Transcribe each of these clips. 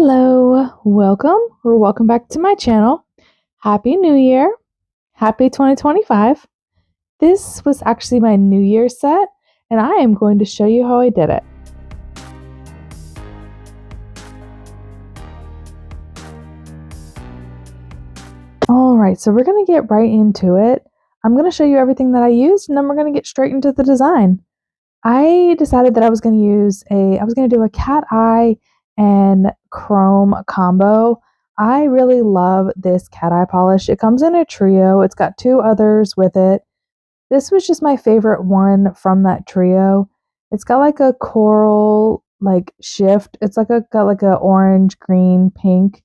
Hello, welcome or welcome back to my channel. Happy New Year. Happy 2025. This was actually my New Year set, and I am going to show you how I did it. Alright, so we're going to get right into it. I'm going to show you everything that I used, and then we're going to get straight into the design. I decided that I was going to do a cat eye and chrome combo. I really love this cat eye polish. It comes in a trio. It's got two others with it. This was just my favorite one from that trio. It's got like a coral shift. It's got like a orange, green, pink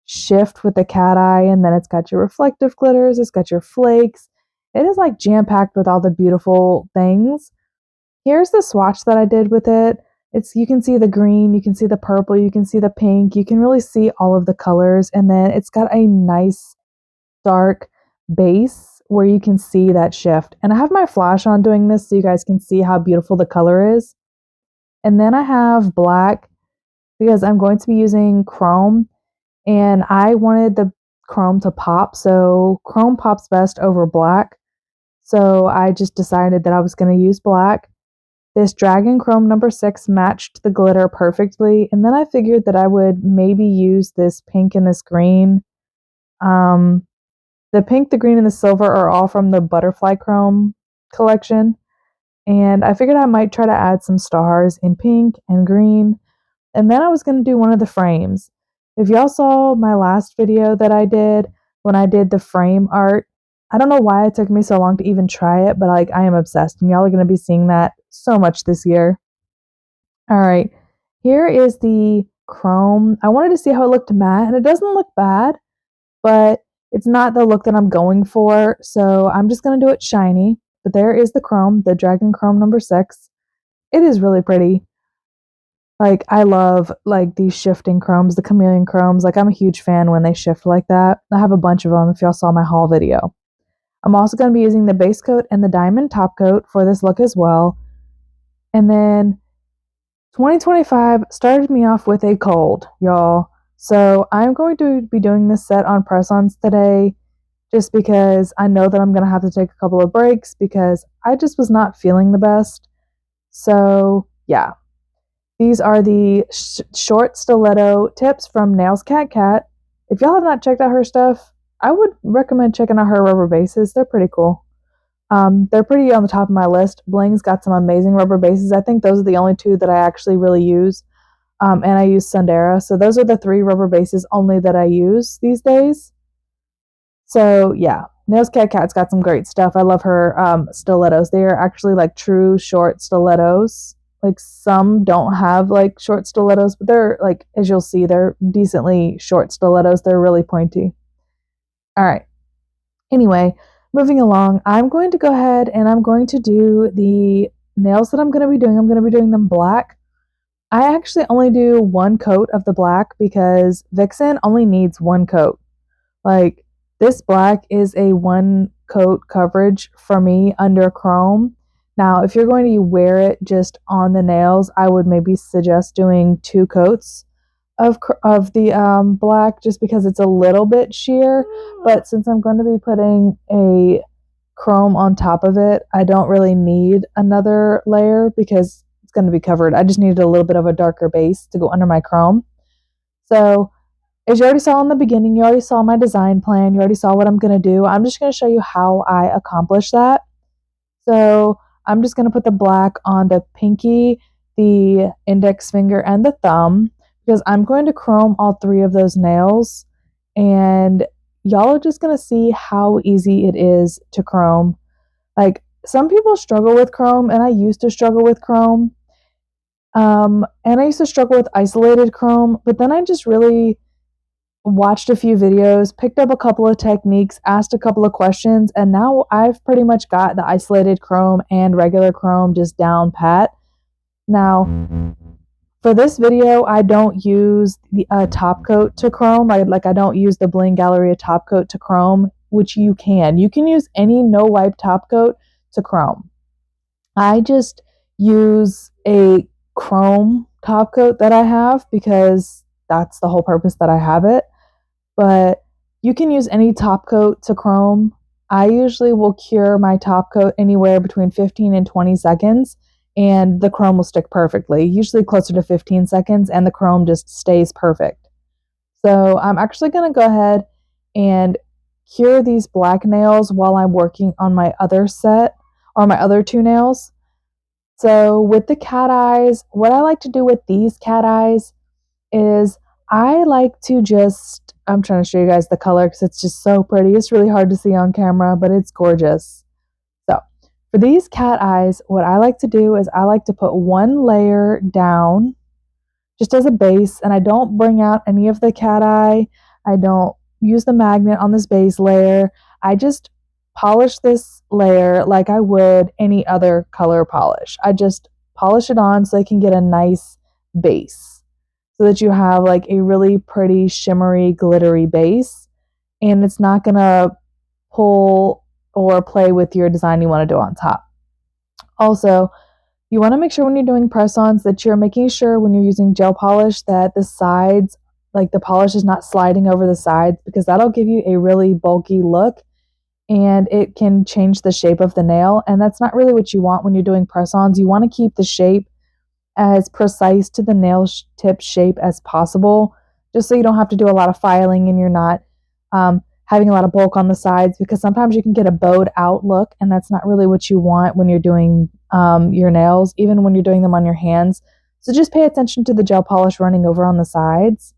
shift with the cat eye, and then it's got your reflective glitters, it's got your flakes. It is like jam-packed with all the beautiful things. Here's the swatch that I did with it. You can see the green, you can see the purple, you can see the pink, you can really see all of the colors, and then it's got a nice dark base where you can see that shift. And I have my flash on doing this so you guys can see how beautiful the color is. And then I have black because I'm going to be using chrome, and I wanted the chrome to pop, so chrome pops best over black. So I just decided that I was going to use black. This Dragon Chrome number 6 matched the glitter perfectly, and then I figured that I would maybe use this pink and this green. The pink, the green, and the silver are all from the Butterfly Chrome collection, and I figured I might try to add some stars in pink and green, and then I was going to do one of the frames. If y'all saw my last video that I did when I did the frame art, I don't know why it took me so long to even try it, but I am obsessed, and y'all are going to be seeing that so much this year. All right, here is the chrome. I wanted to see how it looked matte, and it doesn't look bad, but it's not the look that I'm going for, so I'm just going to do it shiny. But there is the chrome, the Dragon Chrome number 6. It is really pretty. I love these shifting chromes, the chameleon chromes. I'm a huge fan when they shift like that. I have a bunch of them if y'all saw my haul video. I'm also going to be using the base coat and the diamond top coat for this look as well. And then 2025 started me off with a cold, y'all. So I'm going to be doing this set on press-ons today just because I know that I'm going to have to take a couple of breaks because I just was not feeling the best. So yeah, these are the short stiletto tips from Nails Cat Cat. If y'all have not checked out her stuff, I would recommend checking out her rubber bases. They're pretty cool. They're pretty on the top of my list. Bling's got some amazing rubber bases. I think those are the only two that I actually really use. And I use Sundara. So those are the 3 rubber bases only that I use these days. So yeah, Nails Cat Cat's got some great stuff. I love her stilettos. They are actually true short stilettos. Some don't have short stilettos, but they're as you'll see, they're decently short stilettos. They're really pointy. All right. Anyway, moving along, I'm going to go ahead and I'm going to do the nails that I'm going to be doing. I'm going to be doing them black. I actually only do 1 coat of the black because Vixen only needs 1 coat. This black is a 1 coat coverage for me under chrome. Now, if you're going to wear it just on the nails, I would maybe suggest doing 2 coats of the black just because it's a little bit sheer. But since I'm going to be putting a chrome on top of it, I don't really need another layer because it's going to be covered. I just needed a little bit of a darker base to go under my chrome. So as you already saw in the beginning, you already saw my design plan. You already saw what I'm going to do. I'm just going to show you how I accomplish that. So I'm just going to put the black on the pinky, the index finger, and the thumb because I'm going to chrome all 3 of those nails, and y'all are just going to see how easy it is to chrome. Some people struggle with chrome, and I used to struggle with chrome. And I used to struggle with isolated chrome, but then I just really watched a few videos, picked up a couple of techniques, asked a couple of questions, and now I've pretty much got the isolated chrome and regular chrome just down pat. Now, for this video, I don't use the top coat to chrome. I don't use the Bling Galleria top coat to chrome, which you can. You can use any no-wipe top coat to chrome. I just use a chrome top coat that I have because that's the whole purpose that I have it. But you can use any top coat to chrome. I usually will cure my top coat anywhere between 15 and 20 seconds, and the chrome will stick perfectly, usually closer to 15 seconds, and the chrome just stays perfect. So I'm actually going to go ahead and cure these black nails while I'm working on my other set, or my other two nails. So with the cat eyes, what I like to do with these cat eyes is I like to just, I'm trying to show you guys the color because it's just so pretty. It's really hard to see on camera, but it's gorgeous. So for these cat eyes, what I like to do is I like to put one layer down just as a base, and I don't bring out any of the cat eye. I don't use the magnet on this base layer. I just polish this layer like I would any other color polish. I just polish it on so I can get a nice base, so that you have like a really pretty shimmery glittery base, and it's not gonna pull or play with your design you want to do on top. Also, you want to make sure when you're doing press-ons that you're making sure when you're using gel polish that the sides, like the polish is not sliding over the sides, because that'll give you a really bulky look and it can change the shape of the nail, and that's not really what you want when you're doing press-ons. You want to keep the shape as precise to the nail tip shape as possible, just so you don't have to do a lot of filing and you're not having a lot of bulk on the sides, because sometimes you can get a bowed out look, and that's not really what you want when you're doing your nails, even when you're doing them on your hands. So just pay attention to the gel polish running over on the sides.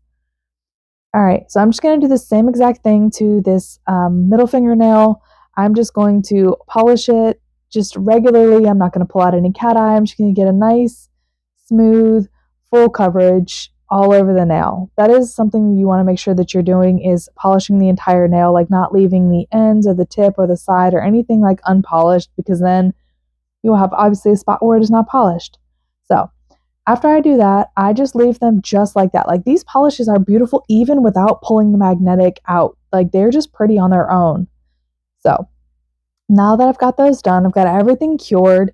All right, so I'm just going to do the same exact thing to this middle fingernail. I'm just going to polish it just regularly. I'm not going to pull out any cat eye. I'm just going to get a nice, smooth, full coverage all over the nail. That is something you want to make sure that you're doing, is polishing the entire nail, like not leaving the ends or the tip or the side or anything like unpolished, because then you'll have obviously a spot where it is not polished. So after I do that, I just leave them just like that. Like, these polishes are beautiful even without pulling the magnetic out. Like, they're just pretty on their own. So now that I've got those done, I've got everything cured.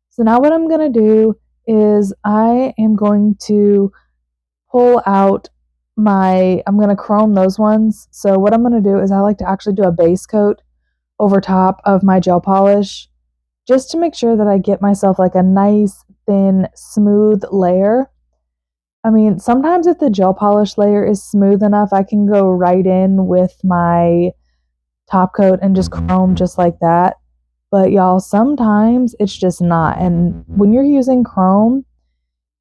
So now what I'm going to do is I am going to pull out I'm going to chrome those ones. So what I'm going to do is I like to actually do a base coat over top of my gel polish, just to make sure that I get myself like a nice, thin, smooth layer. I mean, sometimes if the gel polish layer is smooth enough, I can go right in with my top coat and just chrome just like that. But y'all, sometimes it's just not. And when you're using chrome,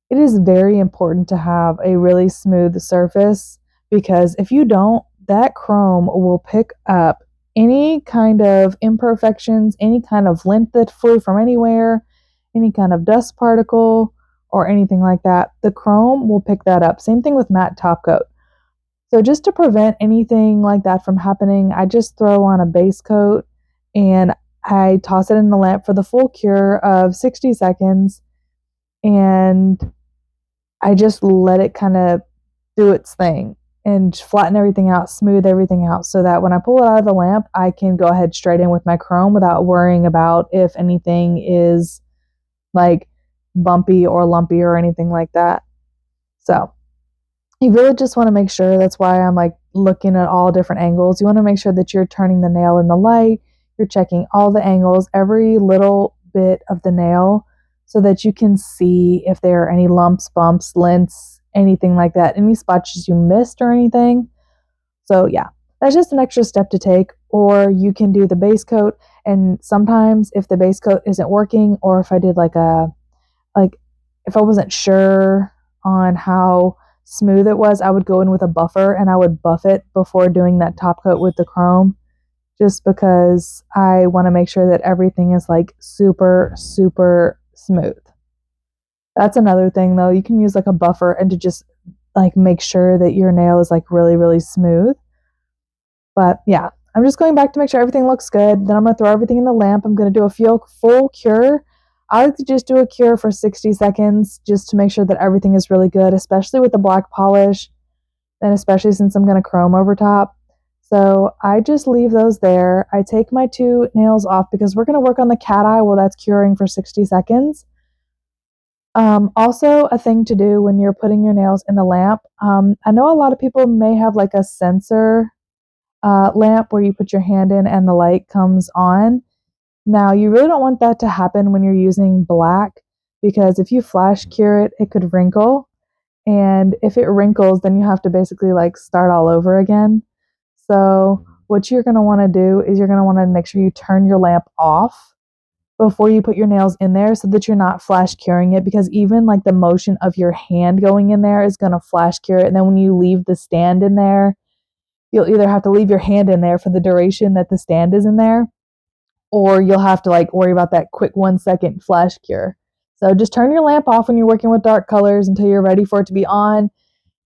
it is very important to have a really smooth surface, because if you don't, that chrome will pick up any kind of imperfections, any kind of lint that flew from anywhere, any kind of dust particle, or anything like that. The chrome will pick that up. Same thing with matte top coat. So just to prevent anything like that from happening, I just throw on a base coat and I toss it in the lamp for the full cure of 60 seconds. And I just let it kind of do its thing and flatten everything out, smooth everything out, so that when I pull it out of the lamp, I can go ahead straight in with my chrome without worrying about if anything is like bumpy or lumpy or anything like that. So you really just want to make sure, that's why I'm like looking at all different angles. You want to make sure that you're turning the nail in the light, you're checking all the angles, every little bit of the nail, so that you can see if there are any lumps, bumps, lints, anything like that, any spots you missed or anything. So yeah, that's just an extra step to take. Or you can do the base coat, and sometimes if the base coat isn't working, or if I did like if I wasn't sure on how smooth it was, I would go in with a buffer and I would buff it before doing that top coat with the chrome, just because I want to make sure that everything is like super, super smooth. That's another thing though. You can use like a buffer and to just like make sure that your nail is like really, really smooth. But yeah, I'm just going back to make sure everything looks good. Then I'm going to throw everything in the lamp. I'm going to do a full cure. I like to just do a cure for 60 seconds just to make sure that everything is really good, especially with the black polish, and especially since I'm going to chrome over top. So I just leave those there. I take my two nails off because we're going to work on the cat eye while that's curing for 60 seconds. Also, a thing to do when you're putting your nails in the lamp. I know a lot of people may have like a sensor lamp where you put your hand in and the light comes on. Now, you really don't want that to happen when you're using black because if you flash cure it, it could wrinkle. And if it wrinkles, then you have to basically like start all over again. So, what you're going to want to do is you're going to want to make sure you turn your lamp off before you put your nails in there so that you're not flash curing it, because even like the motion of your hand going in there is going to flash cure it. And then when you leave the stand in there, you'll either have to leave your hand in there for the duration that the stand is in there, or you'll have to like worry about that quick 1 second flash cure. So just turn your lamp off when you're working with dark colors until you're ready for it to be on.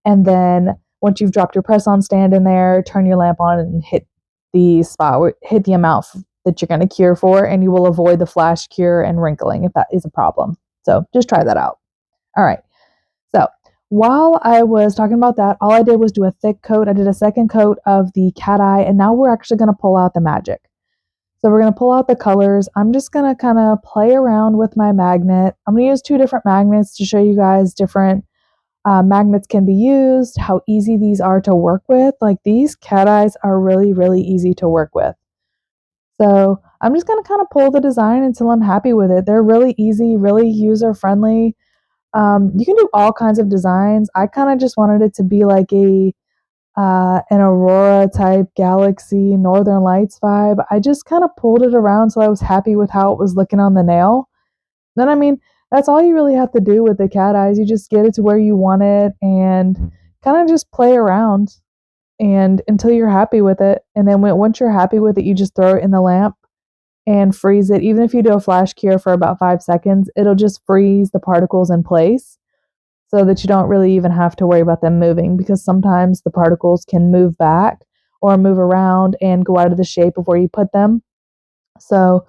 And then once you've dropped your press on stand in there, turn your lamp on and hit the spot, hit the amount that you're going to cure for, and you will avoid the flash cure and wrinkling if that is a problem. So just try that out. All right. So while I was talking about that, all I did was do a thick coat. I did a second coat of the cat eye, and now we're actually going to pull out the magic. So we're going to pull out the colors. I'm just going to kind of play around with my magnet. I'm going to use 2 different magnets to show you guys different magnets can be used, how easy these are to work with. Like these cat eyes are really, really easy to work with. So I'm just going to kind of pull the design until I'm happy with it. They're really easy, really user friendly. You can do all kinds of designs. I kind of just wanted it to be like an aurora type galaxy northern lights vibe. I just kind of pulled it around so I was happy with how it was looking on the nail. Then I mean, that's all you really have to do with the cat eyes. You just get it to where you want it and kind of just play around and until you're happy with it. And then once you're happy with it, you just throw it in the lamp and freeze it. Even if you do a flash cure for about 5 seconds, it'll just freeze the particles in place so that you don't really even have to worry about them moving, because sometimes the particles can move back or move around and go out of the shape of where you put them. So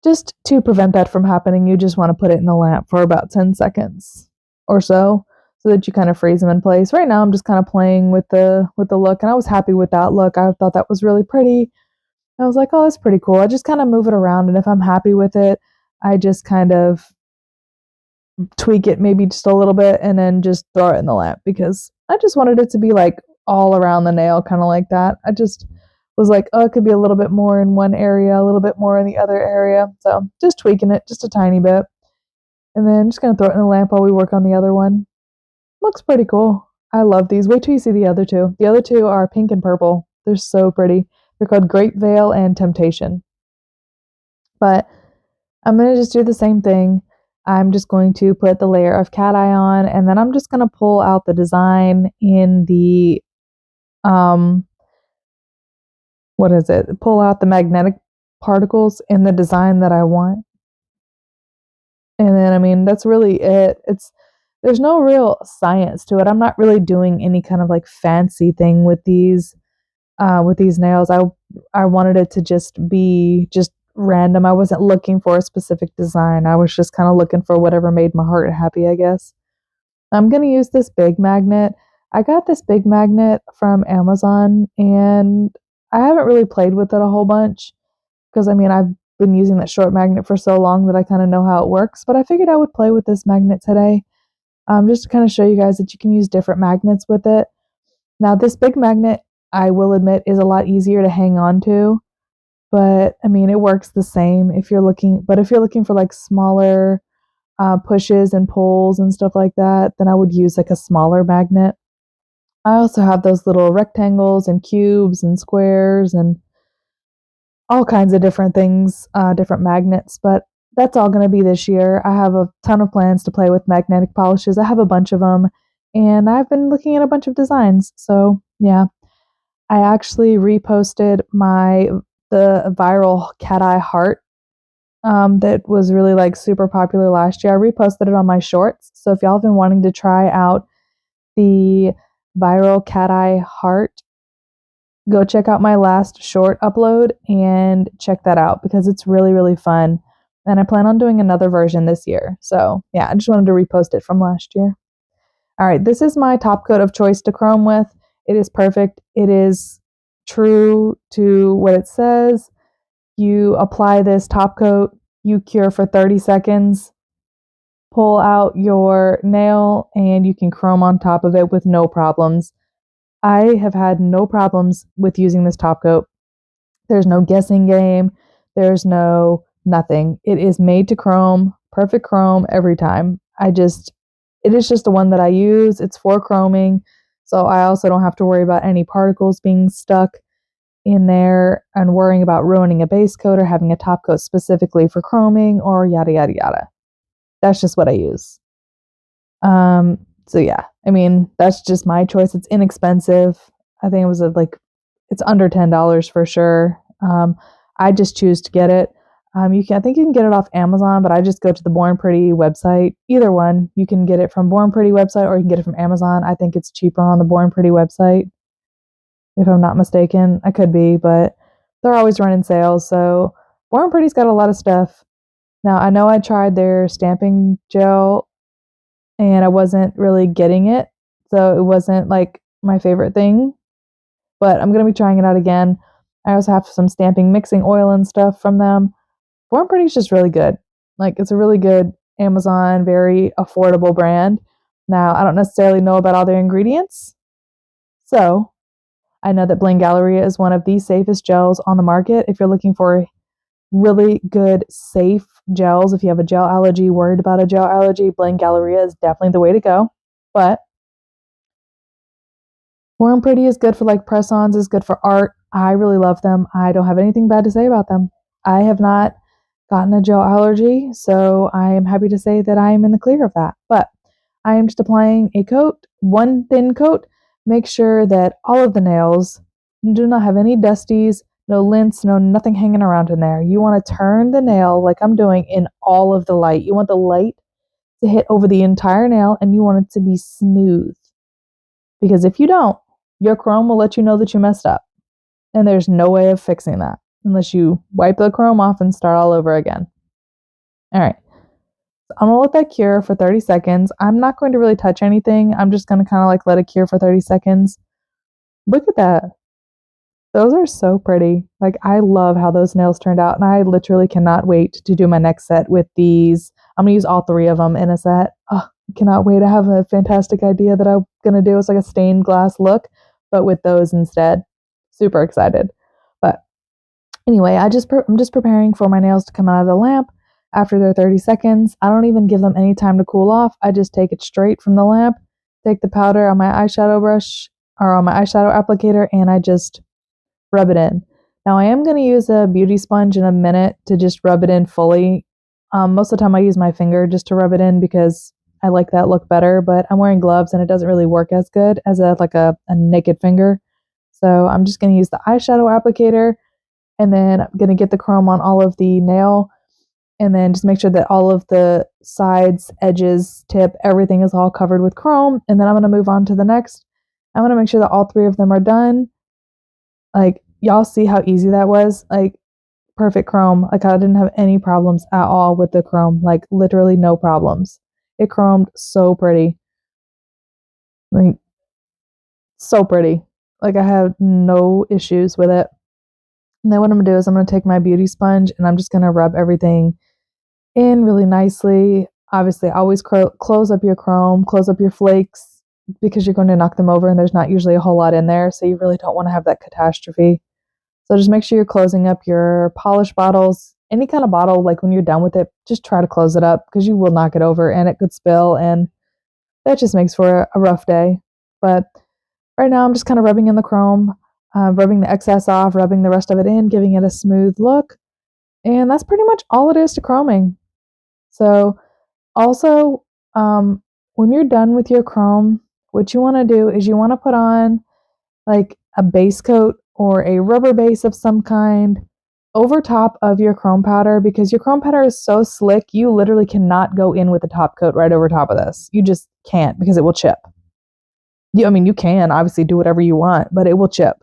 just to prevent that from happening, you just want to put it in the lamp for about 10 seconds or so that you kind of freeze them in place. Right now I'm just kind of playing with the look, and I was happy with that look. I thought that was really pretty. I was like, "Oh, that's pretty cool." I just kind of move it around, and if I'm happy with it, I just kind of tweak it maybe just a little bit and then just throw it in the lamp, because I just wanted it to be like all around the nail, kind of like that. I just was like, oh, it could be a little bit more in one area, a little bit more in the other area. So just tweaking it just a tiny bit. And then just going to throw it in the lamp while we work on the other one. Looks pretty cool. I love these. Wait till you see the other 2. The other 2 are pink and purple. They're so pretty. They're called Great Veil and Temptation. But I'm going to just do the same thing. I'm just going to put the layer of cat eye on, and then I'm just going to pull out the design in the, what is it? Pull out the magnetic particles in the design that I want. And then, I mean, that's really it. There's no real science to it. I'm not really doing any kind of like fancy thing with these nails. I wanted it to just be just random. I wasn't looking for a specific design. I was just kind of looking for whatever made my heart happy, I guess. I'm going to use this big magnet. I got this big magnet from Amazon, and I haven't really played with it a whole bunch because I mean, I've been using that short magnet for so long that I kind of know how it works, but I figured I would play with this magnet today. Just to kind of show you guys that you can use different magnets with it. Now, this big magnet, I will admit, is a lot easier to hang on to, but I mean, it works the same if you're looking for like smaller pushes and pulls and stuff like that, then I would use like a smaller magnet. I also have those little rectangles and cubes and squares and all kinds of different things, different magnets, but that's all going to be this year. I have a ton of plans to play with magnetic polishes. I have a bunch of them, and I've been looking at a bunch of designs. So, yeah. I actually reposted the viral cat eye heart that was really like super popular last year. I reposted it on my shorts. So if y'all have been wanting to try out the viral cat eye heart, go check out my last short upload and check that out because it's really, really fun. And I plan on doing another version this year. So yeah, I just wanted to repost it from last year. All right, this is my top coat of choice to chrome with. It is perfect. It is true to what it says. You apply this top coat, you cure for 30 seconds, pull out your nail and you can chrome on top of it with no problems. I have had no problems with using this top coat. There's no guessing game. There's no nothing. It is made to chrome, perfect chrome every time. It is just the one that I use. It's for chroming. So I also don't have to worry about any particles being stuck in there and worrying about ruining a base coat or having a top coat specifically for chroming or yada, yada, yada. That's just what I use. So yeah, I mean, that's just my choice. It's inexpensive. I think it was it's under $10 for sure. I just choose to get it. I think you can get it off Amazon, but I just go to the Born Pretty website. Either one, you can get it from Born Pretty website or you can get it from Amazon. I think it's cheaper on the Born Pretty website, if I'm not mistaken. I could be, but they're always running sales. So Born Pretty's got a lot of stuff. Now I know I tried their stamping gel and I wasn't really getting it. So it wasn't like my favorite thing, but I'm going to be trying it out again. I also have some stamping mixing oil and stuff from them. Born Pretty is just really good. Like, it's a really good Amazon, very affordable brand. Now, I don't necessarily know about all their ingredients. So I know that Bling Galleria is one of the safest gels on the market. If you're looking for really good, safe gels, if you have a gel allergy, worried about a gel allergy, Bling Galleria is definitely the way to go. But Born Pretty is good for like press-ons, is good for art. I really love them. I don't have anything bad to say about them. I have not gotten a gel allergy, so I am happy to say that I am in the clear of that. But I am just applying a coat, one thin coat. Make sure that all of the nails do not have any dusties, no lints, no nothing hanging around in there. You want to turn the nail like I'm doing in all of the light. You want the light to hit over the entire nail and you want it to be smooth. Because if you don't, your chrome will let you know that you messed up. And there's no way of fixing that unless you wipe the chrome off and start all over again. All right. I'm going to let that cure for 30 seconds. I'm not going to really touch anything. I'm just going to kind of like let it cure for 30 seconds. Look at that. Those are so pretty. Like, I love how those nails turned out, and I literally cannot wait to do my next set with these. I'm going to use all three of them in a set. Oh, I cannot wait. I have a fantastic idea that I'm going to do. It's like a stained glass look, but with those instead. Super excited. But anyway, I'm just preparing for my nails to come out of the lamp after their 30 seconds. I don't even give them any time to cool off. I just take it straight from the lamp, take the powder on my eyeshadow brush or on my eyeshadow applicator, and I just rub it in. Now I am going to use a beauty sponge in a minute to just rub it in fully. Most of the time I use my finger just to rub it in because I like that look better, but I'm wearing gloves and it doesn't really work as good as a naked finger. So I'm just going to use the eyeshadow applicator and then I'm going to get the chrome on all of the nail and then just make sure that all of the sides, edges, tip, everything is all covered with chrome. And then I'm going to move on to the next. I'm going to make sure that all three of them are done. Like, y'all see how easy that was? Like, perfect chrome. Like, I didn't have any problems at all with the chrome. Like, literally no problems. It chromed so pretty. Like, so pretty. Like, I have no issues with it. And then what I'm going to do is I'm going to take my beauty sponge and I'm just going to rub everything in really nicely. Obviously, always close up your chrome, close up your flakes because you're going to knock them over and there's not usually a whole lot in there. So you really don't want to have that catastrophe. So just make sure you're closing up your polish bottles. Any kind of bottle, like when you're done with it, just try to close it up because you will knock it over and it could spill and that just makes for a rough day. But right now I'm just kind of rubbing in the chrome, rubbing the excess off, rubbing the rest of it in, giving it a smooth look. And that's pretty much all it is to chroming. So also, when you're done with your chrome, what you want to do is you want to put on like a base coat or a rubber base of some kind over top of your chrome powder because your chrome powder is so slick, you literally cannot go in with a top coat right over top of this. You just can't because it will chip. You can obviously do whatever you want, but it will chip.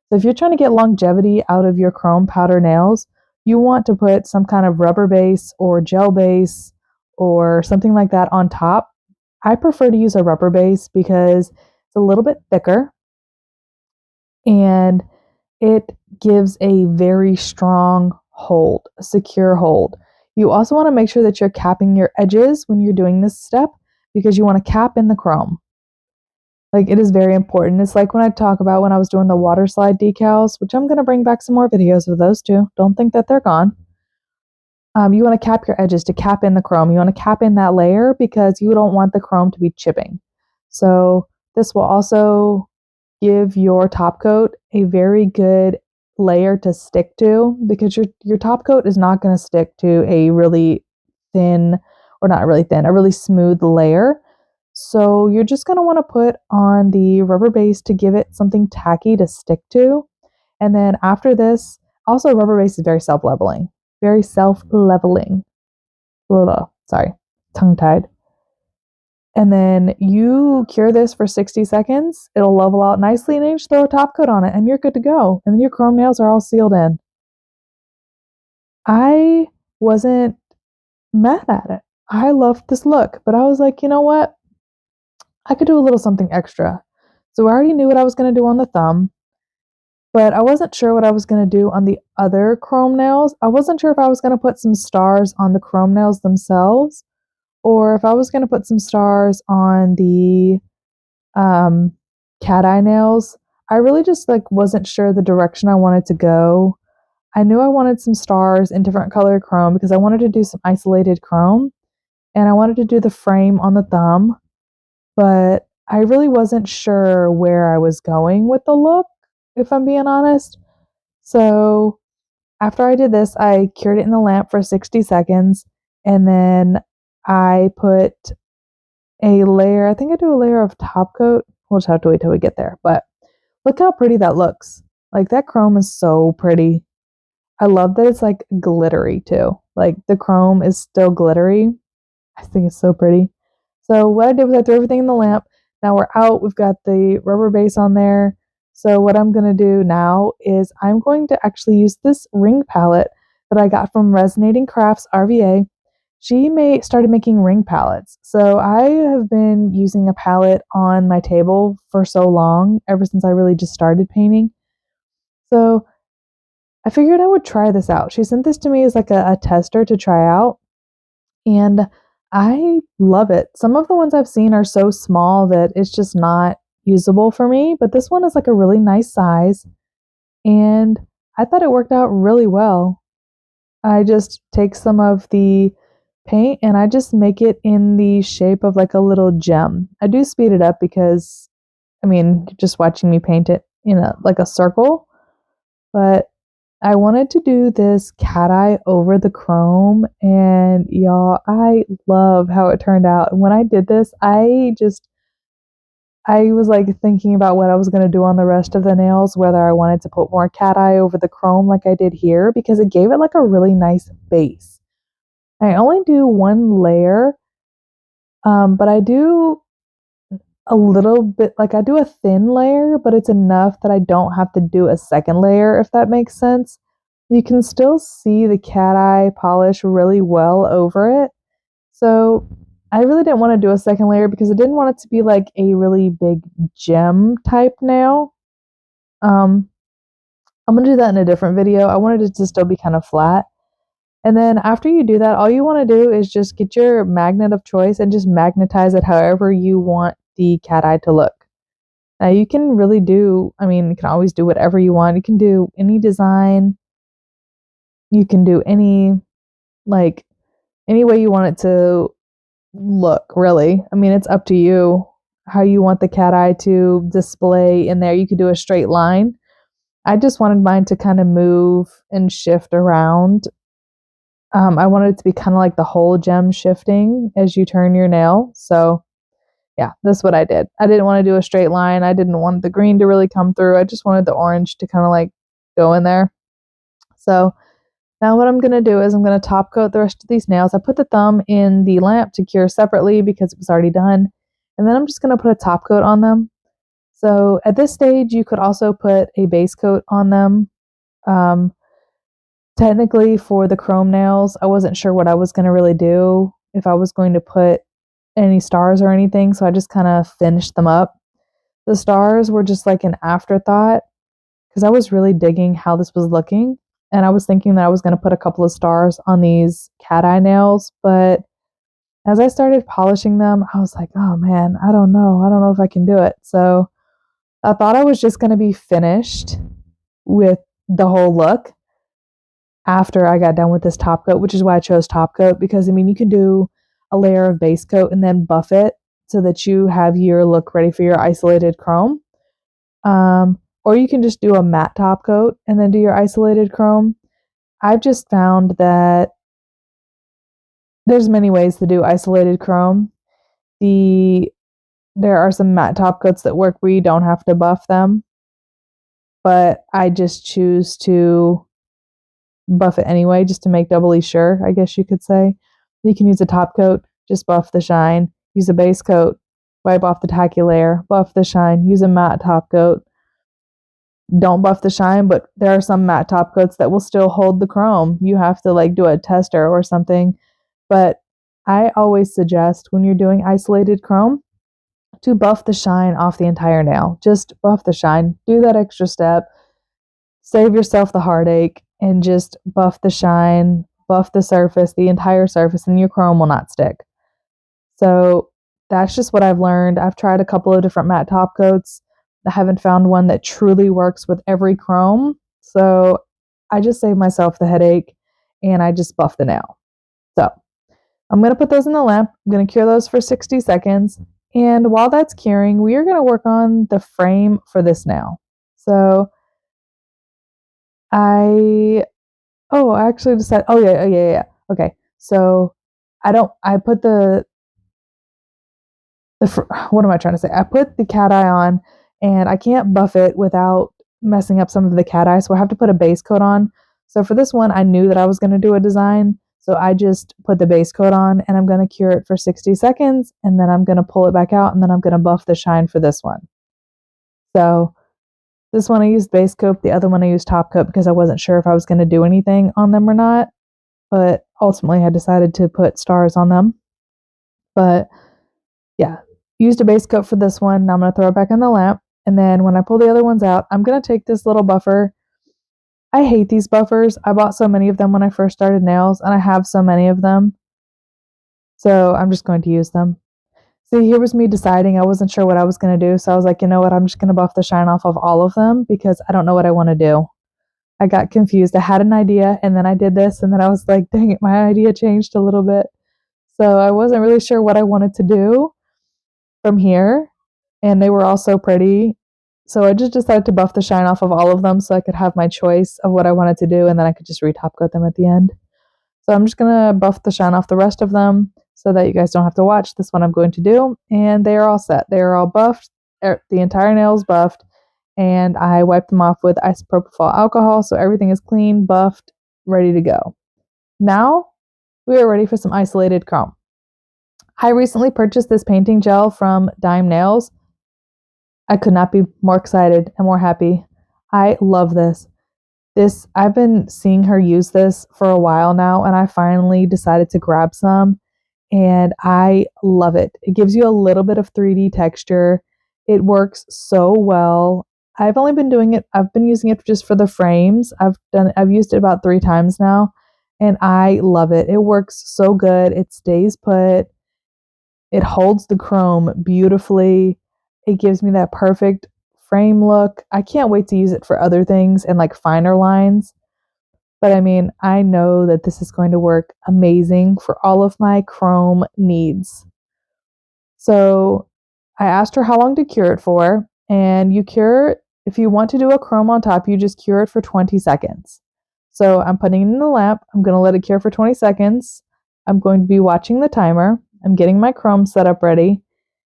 So if you're trying to get longevity out of your chrome powder nails, you want to put some kind of rubber base or gel base or something like that on top. I prefer to use a rubber base because it's a little bit thicker and it gives a very strong hold, a secure hold. You also want to make sure that you're capping your edges when you're doing this step because you want to cap in the chrome. Like, it is very important. It's like when I talk about when I was doing the water slide decals, which I'm going to bring back some more videos of those too. Don't think that they're gone. You want to cap your edges to cap in the chrome. You want to cap in that layer because you don't want the chrome to be chipping. So this will also give your top coat a very good layer to stick to because your top coat is not going to stick to a really thin, or not really thin, a really smooth layer. So you're just going to want to put on the rubber base to give it something tacky to stick to. And then after this, also rubber base is very self-leveling. Very self-leveling. Sorry, tongue-tied. And then you cure this for 60 seconds. It'll level out nicely, and then you just throw a top coat on it, and you're good to go. And then your chrome nails are all sealed in. I wasn't mad at it. I loved this look, but I was like, you know what? I could do a little something extra. So I already knew what I was going to do on the thumb, but I wasn't sure what I was going to do on the other chrome nails. I wasn't sure if I was going to put some stars on the chrome nails themselves, or if I was going to put some stars on the cat eye nails. I really just wasn't sure the direction I wanted to go. I knew I wanted some stars in different color chrome because I wanted to do some isolated chrome, and I wanted to do the frame on the thumb, but I really wasn't sure where I was going with the look, if I'm being honest. So after I did this, I cured it in the lamp for 60 seconds, and then I put a layer, I think I do a layer of top coat. We'll just have to wait till we get there, but look how pretty that looks. Like, that chrome is so pretty. I love that it's like glittery too. Like, the chrome is still glittery. I think it's so pretty. So what I did was I threw everything in the lamp. Now we're out. We've got the rubber base on there. So what I'm going to do now is I'm going to actually use this ring palette that I got from Resonating Crafts RVA. She started making ring palettes. So I have been using a palette on my table for so long, ever since I really just started painting. So I figured I would try this out. She sent this to me as like a tester to try out, and I love it. Some of the ones I've seen are so small that it's just not usable for me, but this one is like a really nice size, and I thought it worked out really well. I just take some of the paint and I just make it in the shape of like a little gem. I do speed it up because, I mean, just watching me paint it in a circle, but I wanted to do this cat eye over the chrome, and y'all, I love how it turned out. And when I did this, I was like thinking about what I was going to do on the rest of the nails, whether I wanted to put more cat eye over the chrome like I did here, because it gave it like a really nice base. I only do one layer, but I do a little bit, like I do a thin layer, but it's enough that I don't have to do a second layer, if that makes sense. You can still see the cat eye polish really well over it. So I really didn't want to do a second layer because I didn't want it to be like a really big gem type nail. I'm going to do that in a different video. I wanted it to still be kind of flat. And then after you do that, all you want to do is just get your magnet of choice and just magnetize it however you want the cat eye to look. Now you can really do, I mean, you can always do whatever you want. You can do any design. You can do any way you want it to look, really. I mean, it's up to you how you want the cat eye to display in there. You could do a straight line. I just wanted mine to kind of move and shift around. I wanted it to be kind of like the whole gem shifting as you turn your nail. So yeah, that's what I did. I didn't want to do a straight line. I didn't want the green to really come through. I just wanted the orange to kind of like go in there. So now what I'm going to do is I'm going to top coat the rest of these nails. I put the thumb in the lamp to cure separately because it was already done. And then I'm just going to put a top coat on them. So at this stage, you could also put a base coat on them. Technically, for the chrome nails, I wasn't sure what I was going to really do, if I was going to put any stars or anything, so I just kind of finished them up. The stars were just like an afterthought because I was really digging how this was looking. And I was thinking that I was going to put a couple of stars on these cat eye nails, but as I started polishing them, I was like, oh man, I don't know. I don't know if I can do it. So I thought I was just going to be finished with the whole look after I got done with this top coat, which is why I chose top coat, because I mean, you can do a layer of base coat and then buff it so that you have your look ready for your isolated chrome. Or you can just do a matte top coat and then do your isolated chrome. I've just found that there's many ways to do isolated chrome. There are some matte top coats that work where you don't have to buff them, but I just choose to buff it anyway, just to make doubly sure, I guess you could say. You can use a top coat, just buff the shine. Use a base coat, wipe off the tacky layer, buff the shine. Use a matte top coat. Don't buff the shine, but there are some matte top coats that will still hold the chrome. You have to like do a tester or something. But I always suggest when you're doing isolated chrome to buff the shine off the entire nail. Just buff the shine. Do that extra step. Save yourself the heartache and just buff the shine, buff the surface, the entire surface, and your chrome will not stick. So that's just what I've learned. I've tried a couple of different matte top coats. I haven't found one that truly works with every chrome. So I just save myself the headache and I just buff the nail. So I'm going to put those in the lamp. I'm going to cure those for 60 seconds. And while that's curing, we are going to work on the frame for this nail. So I actually decided, yeah. Okay. So I put what am I trying to say? I put the cat eye on and I can't buff it without messing up some of the cat eye. So I have to put a base coat on. So for this one, I knew that I was going to do a design. So I just put the base coat on and I'm going to cure it for 60 seconds and then I'm going to pull it back out and then I'm going to buff the shine for this one. So this one I used base coat, the other one I used top coat because I wasn't sure if I was going to do anything on them or not. But ultimately I decided to put stars on them. But yeah, used a base coat for this one. Now I'm going to throw it back in the lamp. And then when I pull the other ones out, I'm going to take this little buffer. I hate these buffers. I bought so many of them when I first started nails, and I have so many of them. So I'm just going to use them. See, here was me deciding. I wasn't sure what I was going to do. So I was like, you know what? I'm just going to buff the shine off of all of them because I don't know what I want to do. I got confused. I had an idea, and then I did this, and then I was like, dang it, my idea changed a little bit. So I wasn't really sure what I wanted to do from here, and they were all so pretty. So I just decided to buff the shine off of all of them so I could have my choice of what I wanted to do, and then I could just re-top coat them at the end. So I'm just going to buff the shine off the rest of them so that you guys don't have to watch. This one I'm going to do, and they are all set. They are all buffed. The entire nail is buffed, and I wiped them off with isopropyl alcohol, so everything is clean, buffed, ready to go. Now we are ready for some isolated chrome. I recently purchased this painting gel from Dime Nails. I could not be more excited and more happy. I love this. I've been seeing her use this for a while now, and I finally decided to grab some, and I love it. It gives you a little bit of 3D texture. It works so well. I've been using it just for the frames. I've used it about 3 times now, and I love it. It works so good. It stays put. It holds the chrome beautifully. It gives me that perfect frame look. I can't wait to use it for other things and like finer lines. But I mean, I know that this is going to work amazing for all of my chrome needs. So I asked her how long to cure it for, and if you want to do a chrome on top, you just cure it for 20 seconds. So I'm putting it in the lamp. I'm going to let it cure for 20 seconds. I'm going to be watching the timer. I'm getting my chrome set up ready.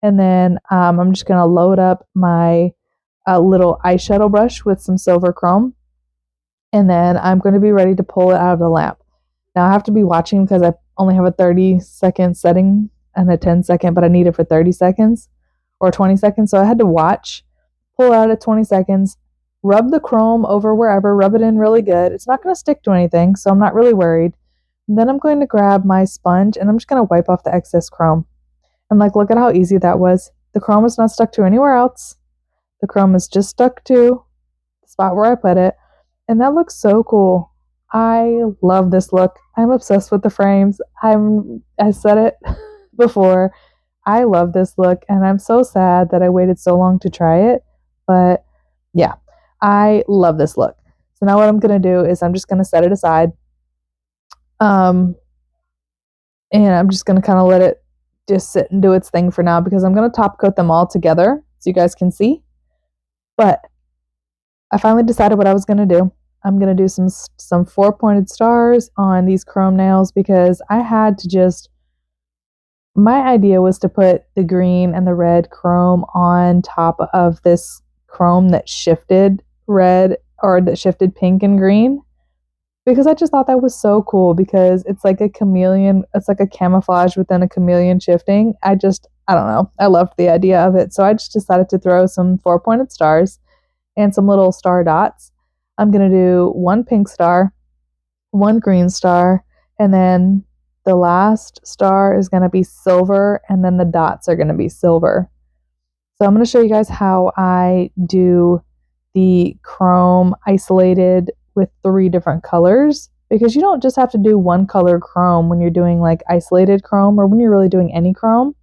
And then I'm just going to load up my little eyeshadow brush with some silver chrome. And then I'm going to be ready to pull it out of the lamp. Now I have to be watching because I only have a 30-second setting and a 10-second, but I need it for 30 seconds or 20 seconds. So I had to watch, pull it out at 20 seconds, rub the chrome over wherever, rub it in really good. It's not going to stick to anything, so I'm not really worried. And then I'm going to grab my sponge and I'm just going to wipe off the excess chrome. And like, look at how easy that was. The chrome is not stuck to anywhere else. The chrome is just stuck to the spot where I put it. And that looks so cool. I love this look. I'm obsessed with the frames. I said it before. I love this look and I'm so sad that I waited so long to try it. But yeah, I love this look. So now what I'm going to do is I'm just going to set it aside. And I'm just going to kind of let it just sit and do its thing for now because I'm going to top coat them all together so you guys can see. But I finally decided what I was going to do. I'm going to do some 4-pointed stars on these chrome nails because I had to just, my idea was to put the green and the red chrome on top of this chrome that shifted red or that shifted pink and green because I just thought that was so cool because it's like a chameleon, it's like a camouflage within a chameleon shifting. I don't know. I loved the idea of it. So I just decided to throw some 4-pointed stars and some little star dots. I'm going to do 1 pink star, 1 green star, and then the last star is going to be silver, and then the dots are going to be silver. So I'm going to show you guys how I do the chrome isolated with 3 different colors because you don't just have to do 1 color chrome when you're doing like isolated chrome or when you're really doing any chrome.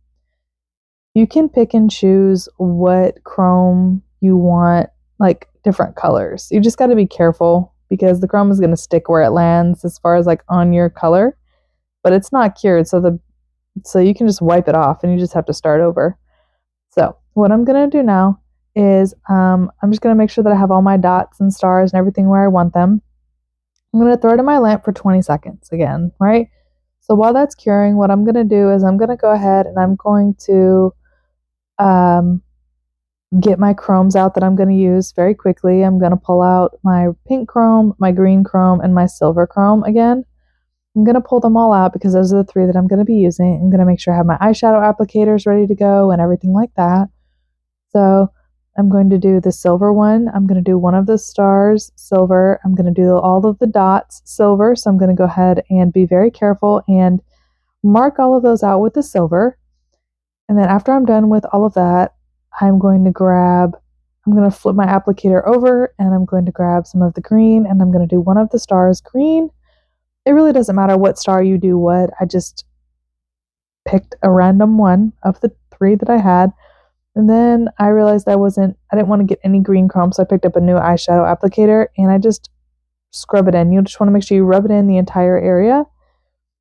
You can pick and choose what chrome you want, like different colors. You just got to be careful because the chrome is going to stick where it lands as far as like on your color, but it's not cured. So you can just wipe it off and you just have to start over. So what I'm going to do now is I'm just going to make sure that I have all my dots and stars and everything where I want them. I'm going to throw it in my lamp for 20 seconds again, right? So while that's curing, what I'm going to do is I'm going to go ahead and I'm going to get my chromes out that I'm going to use very quickly. I'm going to pull out my pink chrome, my green chrome, and my silver chrome again. I'm going to pull them all out because those are the 3 that I'm going to be using. I'm going to make sure I have my eyeshadow applicators ready to go and everything like that. So I'm going to do the silver one. I'm going to do one of the stars silver. I'm going to do all of the dots silver. So I'm going to go ahead and be very careful and mark all of those out with the silver. And then after I'm done with all of that, I'm going to flip my applicator over and I'm going to grab some of the green and I'm going to do one of the stars green. It really doesn't matter what star you do what. I just picked a random one of the 3 that I had. And then I realized I didn't want to get any green chrome, so I picked up a new eyeshadow applicator and I just scrub it in. You just want to make sure you rub it in the entire area.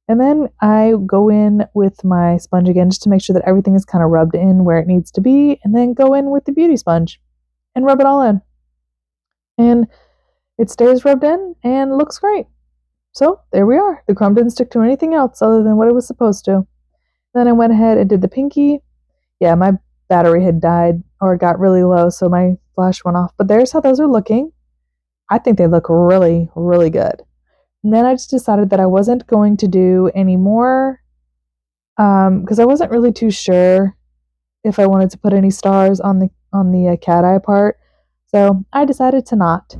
And then I go in with my sponge again just to make sure that everything is kind of rubbed in where it needs to be, and then go in with the beauty sponge and rub it all in. And it stays rubbed in and looks great. So there we are. The chrome didn't stick to anything else other than what it was supposed to. Then I went ahead and did the pinky. Yeah, my battery had died or got really low, so my flash went off. But there's how those are looking. I think they look really, really good. And then I just decided that I wasn't going to do any more because I wasn't really too sure if I wanted to put any stars on the cat eye part. So I decided to not.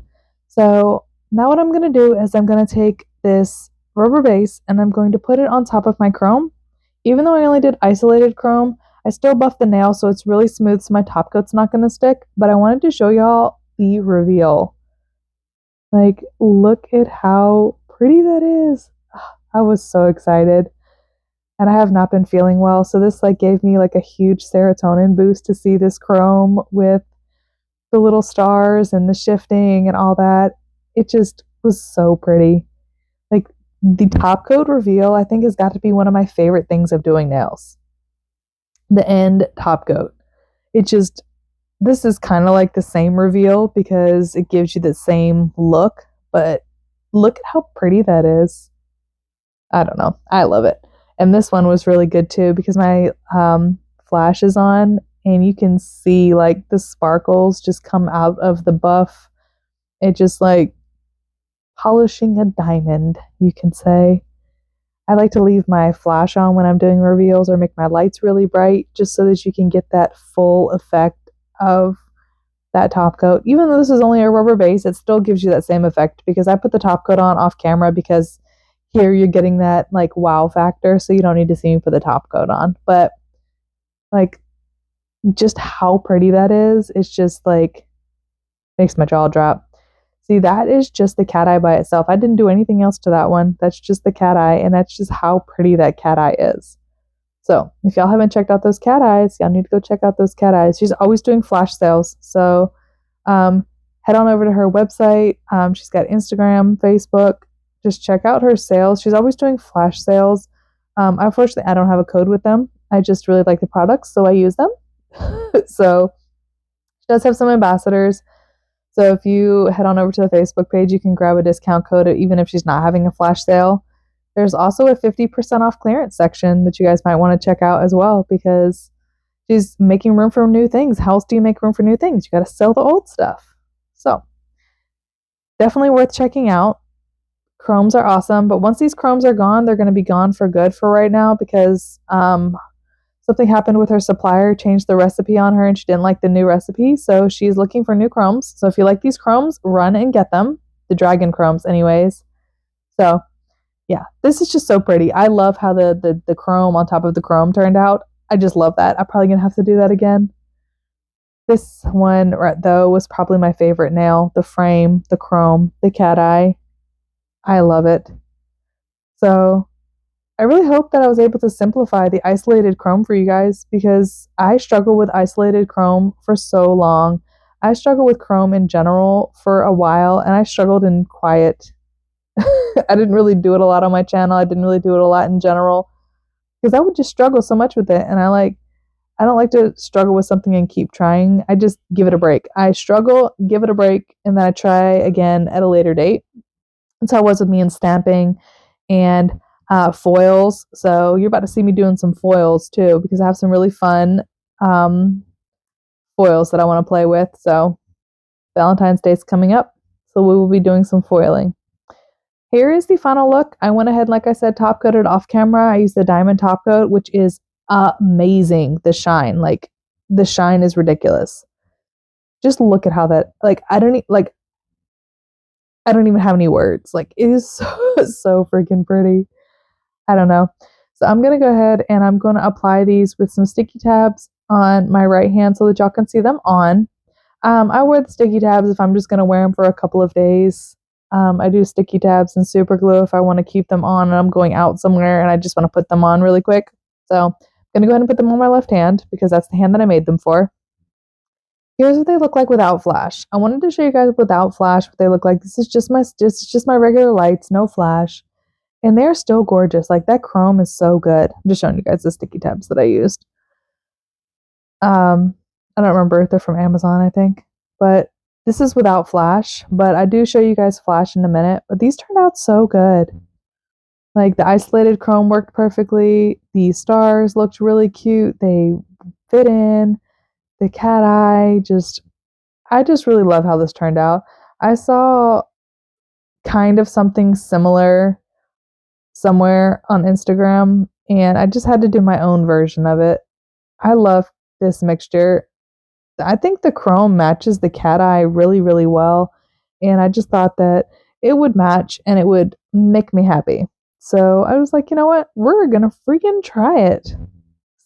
So now what I'm going to do is I'm going to take this rubber base and I'm going to put it on top of my chrome. Even though I only did isolated chrome, I still buffed the nail so it's really smooth so my top coat's not going to stick. But I wanted to show y'all the reveal. Like, look at how pretty that is. I was so excited. And I have not been feeling well, so this like gave me like a huge serotonin boost to see this chrome with the little stars and the shifting and all that. It just was so pretty. Like the top coat reveal, I think has got to be one of my favorite things of doing nails. The end top coat. This is kind of like the same reveal because it gives you the same look, but look at how pretty that is. I don't know. I love it. And this one was really good too because my flash is on and you can see like the sparkles just come out of the buff. It just like polishing a diamond, you can say. I like to leave my flash on when I'm doing reveals or make my lights really bright just so that you can get that full effect of that top coat. Even though this is only a rubber base, it still gives you that same effect because I put the top coat on off camera because here you're getting that like wow factor, so you don't need to see me put the top coat on. But like just how pretty that is, it's just like makes my jaw drop. See, that is just the cat eye by itself. I didn't do anything else to that one. That's just the cat eye, and that's just how pretty that cat eye is. So if y'all haven't checked out those cat eyes, y'all need to go check out those cat eyes. She's always doing flash sales. So head on over to her website. She's got Instagram, Facebook. Just check out her sales. She's always doing flash sales. Unfortunately, I don't have a code with them. I just really like the products, so I use them. So she does have some ambassadors. So if you head on over to the Facebook page, you can grab a discount code even if she's not having a flash sale. There's also a 50% off clearance section that you guys might want to check out as well, because she's making room for new things. How else do you make room for new things? You got to sell the old stuff. So definitely worth checking out. Chromes are awesome, but once these chromes are gone, they're going to be gone for good for right now, because something happened with her supplier, changed the recipe on her, and she didn't like the new recipe, so she's looking for new chromes. So if you like these chromes, run and get them. The dragon chromes anyways. So yeah, this is just so pretty. I love how the chrome on top of the chrome turned out. I just love that. I'm probably going to have to do that again. This one, though, was probably my favorite nail. The frame, the chrome, the cat eye. I love it. So I really hope that I was able to simplify the isolated chrome for you guys, because I struggle with isolated chrome for so long. I struggle with chrome in general for a while, and I struggled in quiet. I didn't really do it a lot on my channel. I didn't really do it a lot in general, because I would just struggle so much with it, and I don't like to struggle with something and keep trying. I just give it a break. I struggle, give it a break, and then I try again at a later date. That's how it was with me in stamping and foils. So you're about to see me doing some foils too, because I have some really fun foils that I want to play with. So Valentine's Day is coming up, so we will be doing some foiling. Here is the final look. I went ahead, like I said, top coated off camera. I used the diamond top coat, which is amazing. The shine is ridiculous. Just look at how that, I don't even have any words. It is so freaking pretty. I don't know. So I'm going to go ahead and I'm going to apply these with some sticky tabs on my right hand so that y'all can see them on. I wear the sticky tabs if I'm just going to wear them for a couple of days. I do sticky tabs and super glue if I want to keep them on and I'm going out somewhere and I just want to put them on really quick. So I'm going to go ahead and put them on my left hand because that's the hand that I made them for. Here's what they look like without flash. I wanted to show you guys without flash what they look like. This is just my regular lights, no flash. And they're still gorgeous. That chrome is so good. I'm just showing you guys the sticky tabs that I used. I don't remember. They're from Amazon, I think. But this is without flash. But I do show you guys flash in a minute. But these turned out so good. The isolated chrome worked perfectly. The stars looked really cute. They fit in. The cat eye, I just really love how this turned out. I saw kind of something similar somewhere on Instagram, and I just had to do my own version of it. I love this mixture. I think the chrome matches the cat eye really, really well, and I just thought that it would match and it would make me happy. So I was like, you know what? We're gonna freaking try it.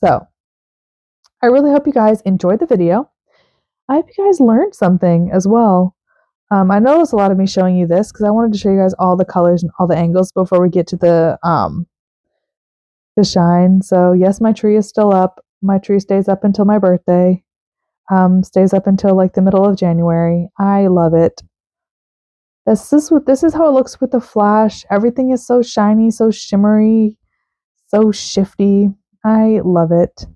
So I really hope you guys enjoyed the video. I hope you guys learned something as well. I know there's a lot of me showing you this because I wanted to show you guys all the colors and all the angles before we get to the shine. So yes, my tree is still up. My tree stays up until my birthday. Stays up until the middle of January. I love it. This is how it looks with the flash. Everything is so shiny, so shimmery, so shifty. I love it.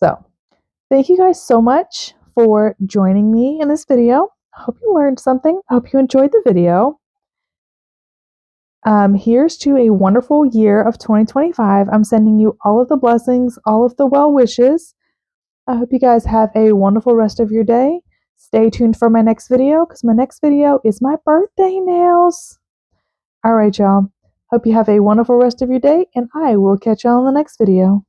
So thank you guys so much for joining me in this video. I hope you learned something. I hope you enjoyed the video. Here's to a wonderful year of 2025. I'm sending you all of the blessings, all of the well wishes. I hope you guys have a wonderful rest of your day. Stay tuned for my next video because my next video is my birthday nails. All right, y'all. Hope you have a wonderful rest of your day, and I will catch y'all in the next video.